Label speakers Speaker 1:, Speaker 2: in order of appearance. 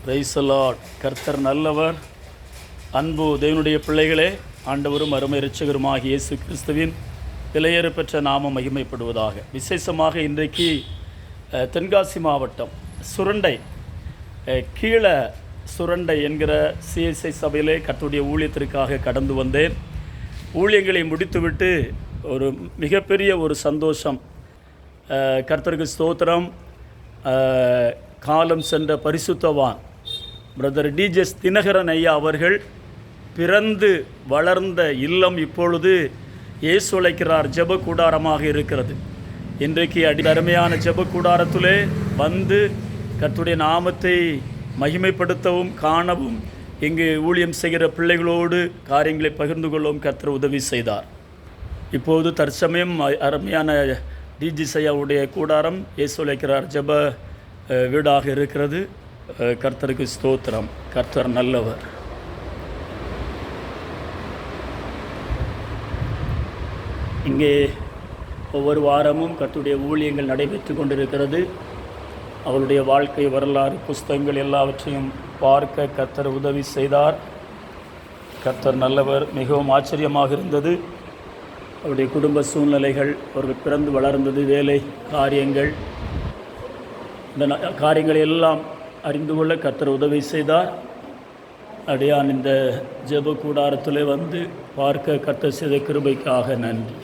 Speaker 1: Praise the Lord. கர்த்தர் நல்லவர். அன்பு தேவனுடைய பிள்ளைகளே, ஆண்டவரும் அருமை இரட்சகருமாகிய இயேசு கிறிஸ்துவின் விலையேற பெற்ற நாமம் மகிமைப்படுவதாக. விசேஷமாக இன்றைக்கு தென்காசி மாவட்டம் சுரண்டை கீழே சுரண்டை என்கிற சிஎஸ்ஐ சபையிலே கர்த்தருடைய ஊழியத்திற்காக கடந்து வந்தேன். ஊழியங்களை முடித்துவிட்டு ஒரு மிகப்பெரிய ஒரு சந்தோஷம். கர்த்தருக்கு ஸ்தோத்திரம். காலம் சென்ற பரிசுத்தவான் பிரதர் டிஜெஸ் தினகரன் ஐயா அவர்கள் பிறந்து வளர்ந்த இல்லம் இப்பொழுது இயேசு அழைக்கிறார் ஜெப கூடாரமாக இருக்கிறது. இன்றைக்கு அருமையான ஜெப கூடாரத்திலே வந்து கர்த்தருடைய நாமத்தை மகிமைப்படுத்தவும் காணவும் இங்கு ஊழியம் செய்கிற பிள்ளைகளோடு காரியங்களை பகிர்ந்து கொள்ளவும் கர்த்தர் உதவி செய்தார். இப்போது தற்சமயம் அருமையான டிஜிஎஸ் ஐயாவுடைய கூடாரம் இயேசு அழைக்கிறார் ஜெப வீடாக இருக்கிறது. கர்த்தருக்கு ஸ்தோத்திரம். கர்த்தர் நல்லவர். இங்கே ஒவ்வொரு வாரமும் கர்த்தருடைய ஊழியங்கள் நடைபெற்று கொண்டிருக்கிறது. அவருடைய வாழ்க்கை வரலாறு புஸ்தகங்கள் எல்லாவற்றையும் பார்க்க கர்த்தர் உதவி செய்தார். கர்த்தர் நல்லவர். மிகவும் ஆச்சரியமாக இருந்தது. அவருடைய குடும்ப சூழ்நிலைகள், அவர்கள் பிறந்து வளர்ந்தது, வேலை காரியங்கள், இந்த காரியங்களை எல்லாம் அறிந்து கொள்ள கர்த்தர் உதவி செய்தார். அடியான் இந்த ஜெப கூடாரத்தில் வந்து பார்க்க கர்த்தர் செய்த கிருபைக்காக நன்றி.